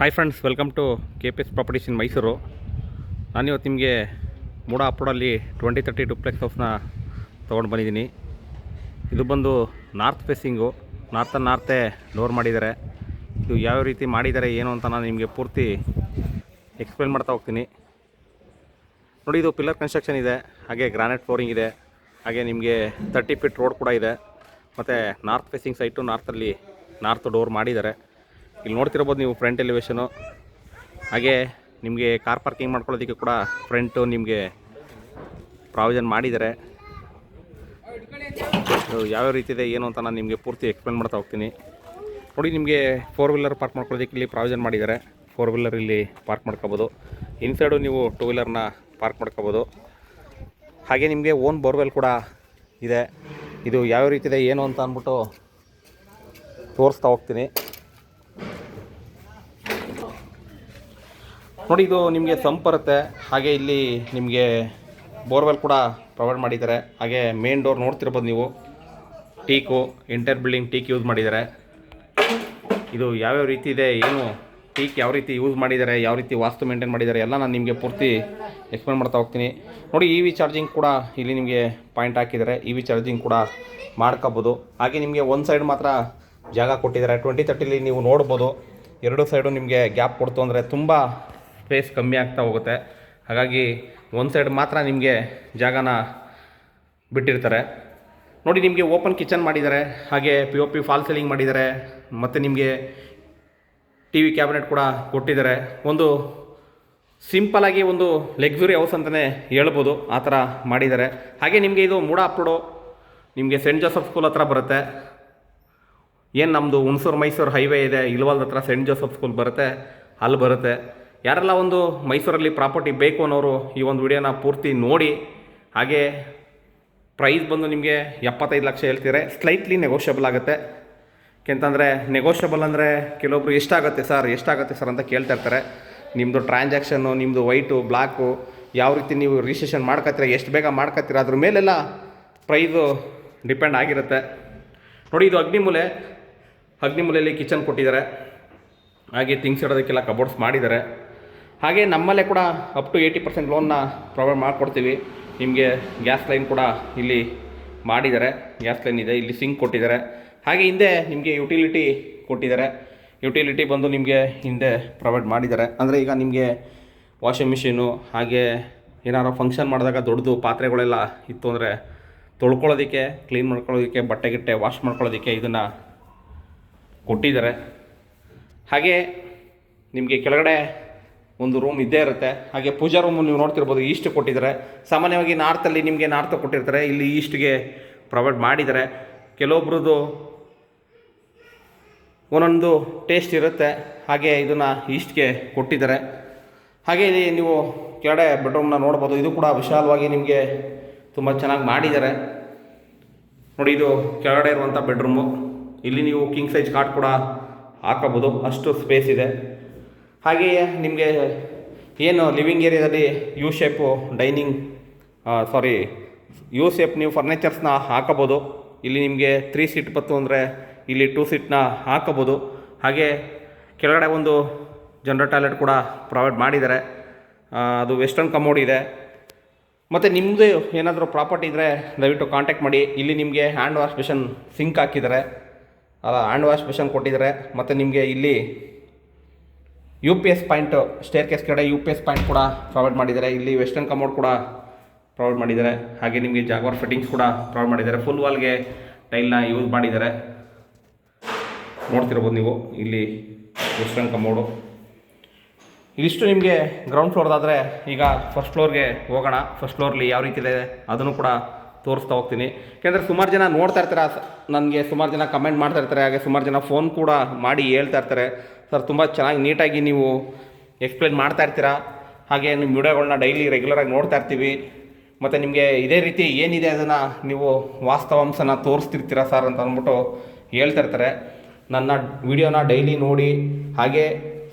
Hi friends, welcome to KPS properties in Mysuru. ನಾನಿವತ್ತು ನಿಮಗೆ ಮೂಡ ಅಪ್ರೋಡಲ್ಲಿ 2030 duplex ಹೌಸ್ನ ತೊಗೊಂಡು ಬಂದಿದ್ದೀನಿ. ಇದು ಬಂದು ನಾರ್ತ್ ಫೇಸಿಂಗು, ನಾರ್ತೆ ಡೋರ್ ಮಾಡಿದ್ದಾರೆ. ಇದು ಯಾವ ರೀತಿ ಮಾಡಿದ್ದಾರೆ ಏನು ಅಂತ ನಾನು ನಿಮಗೆ ಪೂರ್ತಿ ಎಕ್ಸ್ಪ್ಲೇನ್ ಮಾಡ್ತಾ ಹೋಗ್ತೀನಿ. ನೋಡಿ, ಇದು ಪಿಲ್ಲರ್ ಕನ್ಸ್ಟ್ರಕ್ಷನ್ ಇದೆ, ಹಾಗೆ ಗ್ರಾನೈಟ್ ಫ್ಲೋರಿಂಗ್ ಇದೆ, ಹಾಗೆ ನಿಮಗೆ 30 ಫೀಟ್ ರೋಡ್ ಕೂಡ ಇದೆ. ಮತ್ತು north facing site north door ಮಾಡಿದ್ದಾರೆ. ಇಲ್ಲಿ ನೋಡ್ತಿರ್ಬೋದು ನೀವು ಫ್ರಂಟ್ ಎಲಿವೇಶನು. ಹಾಗೆ ನಿಮಗೆ ಕಾರ್ ಪಾರ್ಕಿಂಗ್ ಮಾಡ್ಕೊಳ್ಳೋದಕ್ಕೆ ಕೂಡ ಫ್ರಂಟು ನಿಮಗೆ ಪ್ರಾವಿಷನ್ ಮಾಡಿದ್ದಾರೆ. ಯಾವ್ಯಾವ ರೀತಿ ಇದೆ ಏನು ಅಂತ ನಾನು ನಿಮಗೆ ಪೂರ್ತಿ ಎಕ್ಸ್ಪ್ಲೇನ್ ಮಾಡ್ತಾ ಹೋಗ್ತೀನಿ. ನೋಡಿ, ನಿಮಗೆ 4 ವೀಲರ್ ಪಾರ್ಕ್ ಮಾಡ್ಕೊಳ್ಳೋದಕ್ಕೆ ಇಲ್ಲಿ ಪ್ರಾವಿಷನ್ ಮಾಡಿದ್ದಾರೆ. 4 ವೀಲರ್ ಇಲ್ಲಿ ಪಾರ್ಕ್ ಮಾಡ್ಕೋಬೋದು. ಇನ್ಸೈಡು ನೀವು 2 ವೀಲರ್ನ ಪಾರ್ಕ್ ಮಾಡ್ಕೋಬೋದು. ಹಾಗೆ ನಿಮಗೆ ಓನ್ ಬೋರ್ವೆಲ್ ಕೂಡ ಇದೆ. ಇದು ಯಾವ ರೀತಿ ಇದೆ ಏನು ಅಂತ ಅಂದ್ಬಿಟ್ಟು ತೋರಿಸ್ತಾ ಹೋಗ್ತೀನಿ. ನೋಡಿ, ಇದು ನಿಮಗೆ ಸಂಪ್ ಬರುತ್ತೆ. ಹಾಗೆ ಇಲ್ಲಿ ನಿಮಗೆ ಬೋರ್ವೆಲ್ ಕೂಡ ಪ್ರೊವೈಡ್ ಮಾಡಿದ್ದಾರೆ. ಹಾಗೆ ಮೇನ್ ಡೋರ್ ನೋಡ್ತಿರ್ಬೋದು ನೀವು, teak inter building teak use ಮಾಡಿದ್ದಾರೆ. ಇದು ಯಾವ್ಯಾವ ರೀತಿ ಇದೆ ಏನು, ಟೀಕ್ ಯಾವ ರೀತಿ ಯೂಸ್ ಮಾಡಿದ್ದಾರೆ, ಯಾವ ರೀತಿ ವಾಸ್ತು ಮೇಂಟೈನ್ ಮಾಡಿದ್ದಾರೆ ಎಲ್ಲ ನಾನು ನಿಮಗೆ ಪೂರ್ತಿ ಎಕ್ಸ್ಪ್ಲೇನ್ ಮಾಡ್ತಾ ಹೋಗ್ತೀನಿ. ನೋಡಿ, EV ಚಾರ್ಜಿಂಗ್ ಕೂಡ ಇಲ್ಲಿ ನಿಮಗೆ ಪಾಯಿಂಟ್ ಹಾಕಿದ್ದಾರೆ. EV ಚಾರ್ಜಿಂಗ್ ಕೂಡ ಮಾಡ್ಕೋಬೋದು. ಹಾಗೆ ನಿಮಗೆ ಒಂದು ಸೈಡ್ ಮಾತ್ರ ಜಾಗ ಕೊಟ್ಟಿದ್ದಾರೆ. 2030 ನೀವು ನೋಡ್ಬೋದು, ಎರಡು ಸೈಡು ನಿಮಗೆ ಗ್ಯಾಪ್ ಕೊಡ್ತು ಅಂದರೆ ತುಂಬ ಸ್ಪೇಸ್ ಕಮ್ಮಿ ಆಗ್ತಾ ಹೋಗುತ್ತೆ. ಹಾಗಾಗಿ ಒಂದು ಸೈಡ್ ಮಾತ್ರ ನಿಮಗೆ ಜಾಗನ ಬಿಟ್ಟಿರ್ತಾರೆ. ನೋಡಿ, ನಿಮಗೆ ಓಪನ್ ಕಿಚನ್ ಮಾಡಿದ್ದಾರೆ. ಹಾಗೆ POP ಫಾಲ್ ಸೀಲಿಂಗ್ ಮಾಡಿದ್ದಾರೆ. ಮತ್ತು ನಿಮಗೆ TV ಕ್ಯಾಬಿನೆಟ್ ಕೂಡ ಕೊಟ್ಟಿದ್ದಾರೆ. ಒಂದು ಸಿಂಪಲಾಗಿ ಒಂದು ಲಕ್ಸುರಿ ಹೌಸ್ ಅಂತಲೇ ಹೇಳ್ಬೋದು, ಆ ಥರ ಮಾಡಿದ್ದಾರೆ. ಹಾಗೆ ನಿಮಗೆ ಇದು ಮೂಡ ಅಪ್ರೋಡು ನಿಮಗೆ ಸೆಂಟ್ ಜೋಸಫ್ ಸ್ಕೂಲ್ ಹತ್ರ ಬರುತ್ತೆ. ಏನು ನಮ್ಮದು ಹುಣಸೂರು ಮೈಸೂರು ಹೈವೇ ಇದೆ, ಇಲ್ವಾಲ್ದ ಹತ್ರ ಸೆಂಟ್ ಜೋಸಫ್ ಸ್ಕೂಲ್ ಬರುತ್ತೆ, ಅಲ್ಲಿ ಬರುತ್ತೆ. ಯಾರೆಲ್ಲ ಒಂದು ಮೈಸೂರಲ್ಲಿ ಪ್ರಾಪರ್ಟಿ ಬೇಕು ಅನ್ನೋರು ಈ ಒಂದು ವಿಡಿಯೋನ ಪೂರ್ತಿ ನೋಡಿ. ಹಾಗೆ ಪ್ರೈಸ್ ಬಂದು ನಿಮಗೆ 75 ಲಕ್ಷ ಹೇಳ್ತಿದ್ದಾರೆ. ಸ್ಲೈಟ್ಲಿ ನೆಗೋಷಿಯಬಲ್ ಆಗುತ್ತೆ. ಯಾಕೆಂತಂದರೆ ನೆಗೋಷಿಯಬಲ್ ಅಂದರೆ ಕೆಲವೊಬ್ರು ಎಷ್ಟಾಗುತ್ತೆ ಸರ್ ಅಂತ ಕೇಳ್ತಾ ಇರ್ತಾರೆ. ನಿಮ್ಮದು ಟ್ರಾನ್ಸಾಕ್ಷನ್ನು, ನಿಮ್ಮದು ವೈಟು ಬ್ಲ್ಯಾಕು ಯಾವ ರೀತಿ ನೀವು ರಿಜಿಸ್ಟ್ರೇಷನ್ ಮಾಡ್ಕೊತೀರ, ಎಷ್ಟು ಬೇಗ ಮಾಡ್ಕೊತೀರ, ಅದ್ರ ಮೇಲೆಲ್ಲ ಪ್ರೈಸು ಡಿಪೆಂಡ್ ಆಗಿರುತ್ತೆ. ನೋಡಿ, ಇದು ಅಗ್ನಿಮೂಲೆಯಲ್ಲಿ ಕಿಚನ್ ಕೊಟ್ಟಿದ್ದಾರೆ. ಹಾಗೆ ಥಿಂಗ್ಸ್ ಇಡೋದಕ್ಕೆಲ್ಲ ಕಬೋರ್ಡ್ಸ್ ಮಾಡಿದ್ದಾರೆ. ಹಾಗೆ ನಮ್ಮಲ್ಲೇ ಕೂಡ ಅಪ್ ಟು 80% ಲೋನ್ನ ಪ್ರೊವೈಡ್ ಮಾಡಿಕೊಡ್ತೀವಿ. ನಿಮಗೆ ಗ್ಯಾಸ್ ಲೈನ್ ಕೂಡ ಇಲ್ಲಿ ಮಾಡಿದ್ದಾರೆ. ಗ್ಯಾಸ್ ಲೈನ್ ಇದೆ, ಇಲ್ಲಿ ಸಿಂಕ್ ಕೊಟ್ಟಿದ್ದಾರೆ. ಹಾಗೆ ಹಿಂದೆ ನಿಮಗೆ ಯುಟಿಲಿಟಿ ಕೊಟ್ಟಿದ್ದಾರೆ. ಯುಟಿಲಿಟಿ ಬಂದು ನಿಮಗೆ ಹಿಂದೆ ಪ್ರೊವೈಡ್ ಮಾಡಿದ್ದಾರೆ. ಅಂದರೆ ಈಗ ನಿಮಗೆ ವಾಷಿಂಗ್ ಮಿಷಿನು, ಹಾಗೆ ಏನಾರು ಫಂಕ್ಷನ್ ಮಾಡಿದಾಗ ದೊಡ್ಡದು ಪಾತ್ರೆಗಳೆಲ್ಲ ಇತ್ತು ಅಂದರೆ ತೊಳ್ಕೊಳ್ಳೋದಕ್ಕೆ, ಕ್ಲೀನ್ ಮಾಡ್ಕೊಳ್ಳೋದಕ್ಕೆ, ಬಟ್ಟೆ ವಾಶ್ ಮಾಡ್ಕೊಳ್ಳೋದಕ್ಕೆ ಇದನ್ನು ಕೊಟ್ಟಿದ್ದಾರೆ. ಹಾಗೆ ನಿಮಗೆ ಕೆಳಗಡೆ ಒಂದು ರೂಮ್ ಇದ್ದೇ ಇರುತ್ತೆ. ಹಾಗೆ ಪೂಜಾ ರೂಮು ನೀವು ನೋಡ್ತಿರ್ಬೋದು, ಈಸ್ಟ್ ಕೊಟ್ಟಿದ್ದಾರೆ. ಸಾಮಾನ್ಯವಾಗಿ ನಾರ್ತಲ್ಲಿ ನಿಮಗೆ ನಾರ್ತ್ ಕೊಟ್ಟಿರ್ತಾರೆ, ಇಲ್ಲಿ ಈಸ್ಟ್ಗೆ ಪ್ರೊವೈಡ್ ಮಾಡಿದ್ದಾರೆ. ಕೆಲವೊಬ್ರದ್ದು ಒಂದೊಂದು ಟೇಸ್ಟ್ ಇರುತ್ತೆ. ಹಾಗೆ ಇದನ್ನು ಈಸ್ಟ್ಗೆ ಕೊಟ್ಟಿದ್ದಾರೆ. ಹಾಗೆ ಇಲ್ಲಿ ನೀವು ಕೆಳಗಡೆ ಬೆಡ್ರೂಮ್ನ ನೋಡ್ಬೋದು. ಇದು ಕೂಡ ವಿಶಾಲವಾಗಿ ನಿಮಗೆ ತುಂಬ ಚೆನ್ನಾಗಿ ಮಾಡಿದ್ದಾರೆ. ನೋಡಿ, ಇದು ಕೆಳಗಡೆ ಇರುವಂಥ ಬೆಡ್ರೂಮು. ಇಲ್ಲಿ ನೀವು ಕಿಂಗ್ ಸೈಜ್ ಕಾಟ್ ಕೂಡ ಹಾಕೋಬೋದು, ಅಷ್ಟು ಸ್ಪೇಸ್ ಇದೆ. ಹಾಗೆಯೇ ನಿಮಗೆ ಏನು ಲಿವಿಂಗ್ ಏರಿಯಾದಲ್ಲಿ ಯು ಶೇಪ್ ನೀವು ಫರ್ನಿಚರ್ಸ್ನ ಹಾಕೋಬೋದು. ಇಲ್ಲಿ ನಿಮಗೆ 3 ಸೀಟ್ ಬತ್ತು ಅಂದರೆ ಇಲ್ಲಿ 2 ಸೀಟ್ನ ಹಾಕೋಬೋದು. ಹಾಗೆ ಕೆಳಗಡೆ ಒಂದು ಜನರಲ್ ಟಾಯ್ಲೆಟ್ ಕೂಡ ಪ್ರೊವೈಡ್ ಮಾಡಿದ್ದಾರೆ. ಅದು ವೆಸ್ಟರ್ನ್ ಕಮೋಡ್ ಇದೆ. ಮತ್ತು ನಿಮ್ಮದು ಏನಾದರೂ ಪ್ರಾಪರ್ಟಿ ಇದ್ದರೆ ದಯವಿಟ್ಟು ಕಾಂಟ್ಯಾಕ್ಟ್ ಮಾಡಿ. ಇಲ್ಲಿ ನಿಮಗೆ ಹ್ಯಾಂಡ್ ವಾಶ್ ಬೇಷನ್ ಸಿಂಕ್ ಹಾಕಿದ್ದಾರೆ, ಹ್ಯಾಂಡ್ ವಾಶ್ ಬೇಷನ್ ಕೊಟ್ಟಿದ್ದಾರೆ. ಮತ್ತು ನಿಮಗೆ ಇಲ್ಲಿ UPS ಪಾಯಿಂಟು, ಸ್ಟೇರ್ ಕೇಸ್ ಕಡೆ UPS ಪಾಯಿಂಟ್ ಕೂಡ ಪ್ರೊವೈಡ್ ಮಾಡಿದ್ದಾರೆ. ಇಲ್ಲಿ ವೆಸ್ಟರ್ನ್ ಕಮೋಡ್ ಕೂಡ ಪ್ರೊವೈಡ್ ಮಾಡಿದ್ದಾರೆ. ಹಾಗೆ ನಿಮಗೆ ಜಾಗ್ವಾರ್ ಫಿಟ್ಟಿಂಗ್ಸ್ ಕೂಡ ಪ್ರೊವೈಡ್ ಮಾಡಿದ್ದಾರೆ. ಫುಲ್ ವಾಲ್ಗೆ ಟೈಲ್ನ ಯೂಸ್ ಮಾಡಿದ್ದಾರೆ. ನೋಡ್ತಿರ್ಬೋದು ನೀವು, ಇಲ್ಲಿ ವೆಸ್ಟರ್ನ್ ಕಮೋಡು. ಇದಿಷ್ಟು ನಿಮಗೆ ಗ್ರೌಂಡ್ ಫ್ಲೋರ್ದಾದರೆ. ಈಗ ಫಸ್ಟ್ ಫ್ಲೋರ್ಗೆ ಹೋಗೋಣ. ಫಸ್ಟ್ ಫ್ಲೋರ್ಲಿ ಯಾವ ರೀತಿ ಇದೆ ಅದನ್ನು ಕೂಡ ತೋರಿಸ್ತಾ ಹೋಗ್ತೀನಿ. ಯಾಕೆಂದರೆ ಸುಮಾರು ಜನ ನೋಡ್ತಾ ಇರ್ತಾರೆ, ನನಗೆ ಸುಮಾರು ಜನ ಕಮೆಂಟ್ ಮಾಡ್ತಾ ಇರ್ತಾರೆ. ಹಾಗೆ ಸುಮಾರು ಜನ ಫೋನ್ ಕೂಡ ಮಾಡಿ ಹೇಳ್ತಾ ಇರ್ತಾರೆ, ಸರ್ ತುಂಬ ಚೆನ್ನಾಗಿ ನೀಟಾಗಿ ನೀವು ಎಕ್ಸ್ಪ್ಲೇನ್ ಮಾಡ್ತಾ ಇರ್ತೀರಾ. ಹಾಗೆ ನಿಮ್ಮ ವಿಡಿಯೋಗಳನ್ನ ಡೈಲಿ ರೆಗ್ಯುಲರಾಗಿ ನೋಡ್ತಾ ಇರ್ತೀವಿ. ಮತ್ತು ನಿಮಗೆ ಇದೇ ರೀತಿ ಏನಿದೆ ಅದನ್ನು ನೀವು ವಾಸ್ತವಾಂಶನ ತೋರಿಸ್ತಿರ್ತೀರಾ ಸರ್ ಅಂತ ಅಂದ್ಬಿಟ್ಟು ಹೇಳ್ತಾ ಇರ್ತಾರೆ. ನನ್ನ ವಿಡಿಯೋನ ಡೈಲಿ ನೋಡಿ ಹಾಗೆ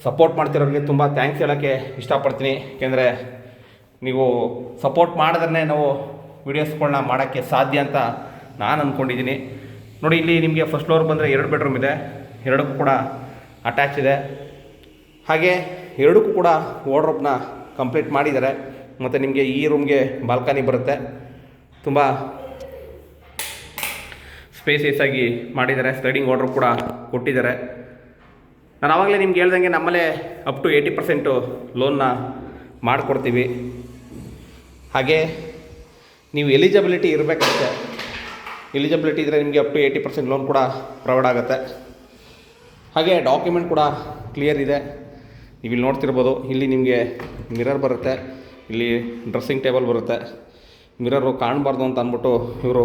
ಸಪೋರ್ಟ್ ಮಾಡ್ತಿರೋರಿಗೆ ತುಂಬ ಥ್ಯಾಂಕ್ಸ್ ಹೇಳೋಕ್ಕೆ ಇಷ್ಟಪಡ್ತೀನಿ. ಏಕೆಂದರೆ ನೀವು ಸಪೋರ್ಟ್ ಮಾಡಿದ್ರೆ ನಾವು ವೀಡಿಯೋಸ್ಗಳನ್ನ ಮಾಡೋಕ್ಕೆ ಸಾಧ್ಯ ಅಂತ ನಾನು ಅಂದ್ಕೊಂಡಿದ್ದೀನಿ. ನೋಡಿ, ಇಲ್ಲಿ ನಿಮಗೆ ಫಸ್ಟ್ ಫ್ಲೋರ್ ಬಂದರೆ 2 ಬೆಡ್ರೂಮ್ ಇದೆ, 2 ಕೂಡ ಅಟ್ಯಾಚ್ ಇದೆ. ಹಾಗೆ ಎರಡಕ್ಕೂ ಕೂಡ ವಾರ್ಡ್ರೋಬ್ನ ಕಂಪ್ಲೀಟ್ ಮಾಡಿದ್ದಾರೆ. ಮತ್ತು ನಿಮಗೆ ಈ ರೂಮ್ಗೆ ಬಾಲ್ಕನಿ ಬರುತ್ತೆ, ತುಂಬ ಸ್ಪೇಸಿಯಸ್ ಆಗಿ ಮಾಡಿದ್ದಾರೆ. ಸ್ಲೈಡಿಂಗ್ ವಾರ್ಡ್ರೋಬ್ ಕೂಡ ಕೊಟ್ಟಿದ್ದಾರೆ. ನಾನು ಆವಾಗಲೇ ನಿಮ್ಗೆ ಹೇಳ್ದಂಗೆ ನಮ್ಮಲ್ಲೇ ಅಪ್ ಟು 80% ಲೋನ್ನ ಮಾಡಿಕೊಡ್ತೀವಿ. ಹಾಗೆ ನೀವು ಎಲಿಜಿಬಿಲಿಟಿ ಇರಬೇಕಷ್ಟೆ. ಎಲಿಜಿಬಿಲಿಟಿ ಇದ್ದರೆ ನಿಮಗೆ ಅಪ್ ಟು 80% ಲೋನ್ ಕೂಡ ಪ್ರೊವೈಡ್ ಆಗುತ್ತೆ. ಹಾಗೆ ಡಾಕ್ಯುಮೆಂಟ್ ಕೂಡ ಕ್ಲಿಯರ್ ಇದೆ. ನೀವು ಇಲ್ಲಿ ನೋಡ್ತಿರ್ಬೋದು, ಇಲ್ಲಿ ನಿಮಗೆ ಮಿರರ್ ಬರುತ್ತೆ, ಇಲ್ಲಿ ಡ್ರೆಸ್ಸಿಂಗ್ ಟೇಬಲ್ ಬರುತ್ತೆ. ಮಿರರು ಕಾಣಬಾರ್ದು ಅಂತ ಅಂದ್ಬಿಟ್ಟು ಇವರು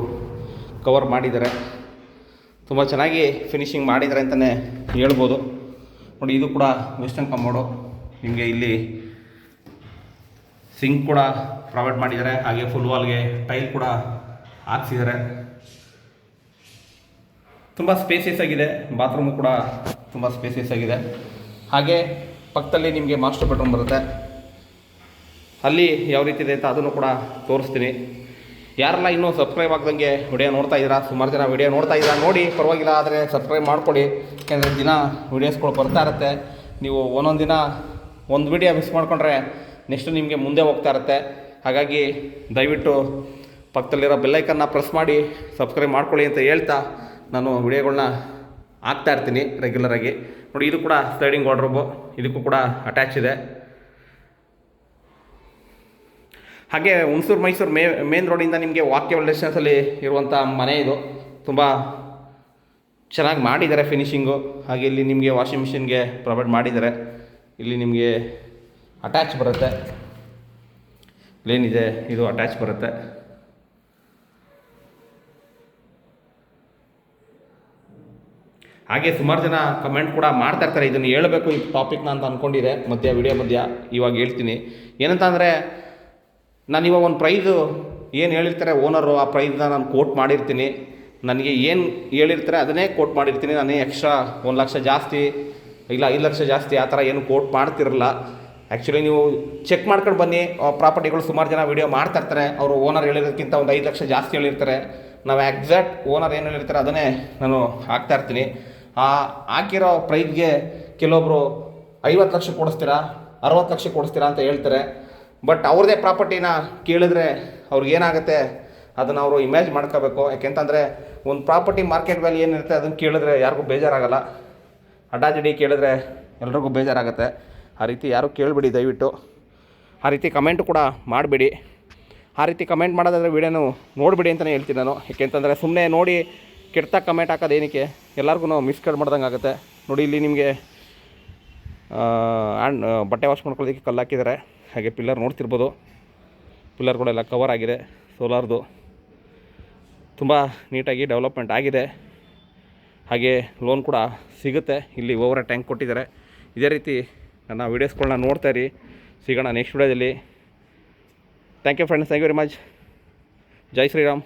ಕವರ್ ಮಾಡಿದ್ದಾರೆ. ತುಂಬ ಚೆನ್ನಾಗಿ ಫಿನಿಷಿಂಗ್ ಮಾಡಿದ್ದಾರೆ ಅಂತಲೇ ಹೇಳ್ಬೋದು. ನೋಡಿ, ಇದು ಕೂಡ ವೆಸ್ಟರ್ನ್ ಕಮೋಡು. ನಿಮಗೆ ಇಲ್ಲಿ ಸಿಂಕ್ ಕೂಡ ಪ್ರೊವೈಡ್ ಮಾಡಿದ್ದಾರೆ. ಹಾಗೆ ಫುಲ್ ವಾಲ್ಗೆ ಟೈಲ್ ಕೂಡ ಹಾಕ್ಸಿದ್ದಾರೆ. ತುಂಬ ಸ್ಪೇಸಿಯಸ್ ಆಗಿದೆ. ಬಾತ್ರೂಮು ಕೂಡ ತುಂಬ ಸ್ಪೇಸಿಯಸ್ ಆಗಿದೆ. ಹಾಗೆ ಪಕ್ಕದಲ್ಲಿ ನಿಮಗೆ ಮಾಸ್ಟರ್ ಬೆಡ್ರೂಮ್ ಬರುತ್ತೆ. ಅಲ್ಲಿ ಯಾವ ರೀತಿ ಇದೆ ಅಂತ ಅದನ್ನು ಕೂಡ ತೋರಿಸ್ತೀನಿ. ಯಾರೆಲ್ಲ ಇನ್ನೂ ಸಬ್ಸ್ಕ್ರೈಬ್ ಆಗ್ದಂಗೆ ವಿಡಿಯೋ ನೋಡ್ತಾ ಇದ್ದೀರಾ, ಸುಮಾರು ಜನ ವಿಡಿಯೋ ನೋಡ್ತಾ ಇದ್ದೀರಾ, ನೋಡಿ ಪರವಾಗಿಲ್ಲ, ಆದರೆ ಸಬ್ಸ್ಕ್ರೈಬ್ ಮಾಡ್ಕೊಳ್ಳಿ. ಯಾಕೆಂದರೆ ದಿನ ವೀಡಿಯೋಸ್ಗಳು ಬರ್ತಾ ಇರುತ್ತೆ. ನೀವು ಒಂದೊಂದು ದಿನ ಒಂದು ವಿಡಿಯೋ ಮಿಸ್ ಮಾಡಿಕೊಂಡ್ರೆ ನೆಕ್ಸ್ಟ್ ನಿಮಗೆ ಮುಂದೆ ಹೋಗ್ತಾ ಇರುತ್ತೆ. ಹಾಗಾಗಿ ದಯವಿಟ್ಟು ಪಕ್ಕದಲ್ಲಿರೋ ಬೆಲ್ಲೈಕನ್ನ ಪ್ರೆಸ್ ಮಾಡಿ ಸಬ್ಸ್ಕ್ರೈಬ್ ಮಾಡ್ಕೊಳ್ಳಿ ಅಂತ ಹೇಳ್ತಾ ನಾನು ವಿಡಿಯೋಗಳನ್ನ ಹಾಕ್ತಾ ಇರ್ತೀನಿ ರೆಗ್ಯುಲರಾಗಿ. ನೋಡಿ, ಇದು ಕೂಡ ಸ್ಲೈಡಿಂಗ್ ವಾರ್ಡ್ರೋಬು, ಇದಕ್ಕೂ ಕೂಡ ಅಟ್ಯಾಚ್ ಇದೆ. ಹಾಗೆ ಹುಣಸೂರು ಮೈಸೂರು ಮೇನ್ ರೋಡಿಂದ ನಿಮಗೆ ವಾಕ್ಯಬಲ್ ಡಿಸ್ಟೆನ್ಸಲ್ಲಿ ಇರುವಂಥ ಮನೆ ಇದು. ತುಂಬ ಚೆನ್ನಾಗಿ ಮಾಡಿದ್ದಾರೆ ಫಿನಿಷಿಂಗು. ಹಾಗೆ ಇಲ್ಲಿ ನಿಮಗೆ ವಾಷಿಂಗ್ ಮಿಷಿನ್ಗೆ ಪ್ರೊವೈಡ್ ಮಾಡಿದ್ದಾರೆ. ಇಲ್ಲಿ ನಿಮಗೆ ಅಟ್ಯಾಚ್ ಬರುತ್ತೆ, ಏನಿದೆ ಇದು ಅಟ್ಯಾಚ್ ಬರುತ್ತೆ. ಹಾಗೆ ಸುಮಾರು ಜನ ಕಮೆಂಟ್ ಕೂಡ ಮಾಡ್ತಾ ಇರ್ತಾರೆ, ಇದನ್ನು ಹೇಳಬೇಕು ಈ ಟಾಪಿಕ್ನ ಅಂತ ಅಂದ್ಕೊಂಡಿದೆ ವಿಡಿಯೋ ಮಧ್ಯ. ಇವಾಗ ಹೇಳ್ತೀನಿ ಏನಂತ ಅಂದರೆ, ನಾನು ಇವಾಗ ಒಂದು ಪ್ರೈಸು ಏನು ಹೇಳಿರ್ತಾರೆ ಓನರು, ಆ ಪ್ರೈಸ್ನ ನಾನು ಕೋಟ್ ಮಾಡಿರ್ತೀನಿ. ನನಗೆ ಏನು ಹೇಳಿರ್ತಾರೆ ಅದನ್ನೇ ಕೋಟ್ ಮಾಡಿರ್ತೀನಿ. ನಾನು ಎಕ್ಸ್ಟ್ರಾ 1 ಲಕ್ಷ ಜಾಸ್ತಿ ಇಲ್ಲ 5 ಲಕ್ಷ ಜಾಸ್ತಿ ಆ ಥರ ಏನು ಕೋಟ್ ಮಾಡ್ತಿರಲ್ಲ. ಆ್ಯಕ್ಚುಲಿ ನೀವು ಚೆಕ್ ಮಾಡ್ಕೊಂಡು ಬನ್ನಿ. ಪ್ರಾಪರ್ಟಿಗಳು ಸುಮಾರು ಜನ ವೀಡಿಯೋ ಮಾಡ್ತಾಯಿರ್ತಾರೆ, ಅವರು ಓನರ್ ಹೇಳಿರೋದಕ್ಕಿಂತ ಒಂದು 5 ಲಕ್ಷ ಜಾಸ್ತಿ ಹೇಳಿರ್ತಾರೆ. ನಾವು ಎಕ್ಸಾಕ್ಟ್ ಓನರ್ ಏನು ಹೇಳಿರ್ತಾರೆ ಅದನ್ನೇ ನಾನು ಹಾಕ್ತಾಯಿರ್ತೀನಿ. ಹಾಕಿರೋ ಪ್ರೈಸ್ಗೆ ಕೆಲವೊಬ್ಬರು 50 ಲಕ್ಷ ಕೊಡಿಸ್ತೀರಾ, 60 ಲಕ್ಷ ಕೊಡಿಸ್ತೀರಾ ಅಂತ ಹೇಳ್ತಾರೆ. ಬಟ್ ಅವ್ರದ್ದೇ ಪ್ರಾಪರ್ಟಿನ ಕೇಳಿದ್ರೆ ಅವ್ರಿಗೇನಾಗುತ್ತೆ ಅದನ್ನು ಅವರು ಇಮ್ಯಾಜ್ ಮಾಡ್ಕೋಬೇಕು. ಯಾಕೆಂತಂದರೆ ಒಂದು ಪ್ರಾಪರ್ಟಿ ಮಾರ್ಕೆಟ್ ವ್ಯಾಲ್ಯೂ ಏನಿರುತ್ತೆ ಅದನ್ನು ಕೇಳಿದ್ರೆ ಯಾರಿಗೂ ಬೇಜಾರಾಗಲ್ಲ. ಅಡ್ಡಾದಿಡ್ಡಿ ಕೇಳಿದ್ರೆ ಎಲ್ರಿಗೂ ಬೇಜಾರಾಗುತ್ತೆ. ಆ ರೀತಿ ಯಾರೂ ಕೇಳಬೇಡಿ ದಯವಿಟ್ಟು. ಆ ರೀತಿ ಕಮೆಂಟು ಕೂಡ ಮಾಡಬೇಡಿ. ಆ ರೀತಿ ಕಮೆಂಟ್ ಮಾಡೋದಾದರೆ ವೀಡಿಯೋನು ನೋಡಿಬಿಡಿ ಅಂತಲೇ ಹೇಳ್ತೀನಿ ನಾನು. ಯಾಕೆಂತಂದರೆ ಸುಮ್ಮನೆ ನೋಡಿ ಕೆಟ್ಟ ಕಮೆಂಟ್ ಹಾಕೋದು ಏನಕ್ಕೆ, ಎಲ್ಲರಿಗೂ ಮಿಸ್ಗೈಡ್ ಮಾಡ್ದಂಗೆ ಆಗುತ್ತೆ. ನೋಡಿ, ಇಲ್ಲಿ ನಿಮಗೆ ಬಟ್ಟೆ ವಾಶ್ ಮಾಡ್ಕೊಳ್ಳೋದಕ್ಕೆ ಕಲ್ಲು ಹಾಕಿದ್ದಾರೆ. ಹಾಗೆ ಪಿಲ್ಲರ್ ನೋಡ್ತಿರ್ಬೋದು, ಪಿಲ್ಲರ್ಗಳೆಲ್ಲ ಕವರ್ ಆಗಿದೆ ಸೋಲಾರ್ದು. ತುಂಬ ನೀಟಾಗಿ ಡೆವಲಪ್ಮೆಂಟ್ ಆಗಿದೆ. ಹಾಗೆ ಲೋನ್ ಕೂಡ ಸಿಗುತ್ತೆ. ಇಲ್ಲಿ ಓವರ್ ಟ್ಯಾಂಕ್ ಕೊಟ್ಟಿದ್ದಾರೆ. ಇದೇ ರೀತಿ ನನ್ನ ವೀಡಿಯೋಸ್ಗಳನ್ನ ನೋಡ್ತಾ ಇರಿ. ಸಿಗೋಣ ನೆಕ್ಸ್ಟ್ ವಿಡಿಯೋದಲ್ಲಿ. Thank you friends, thank you very much. ಜೈ ಶ್ರೀರಾಮ್.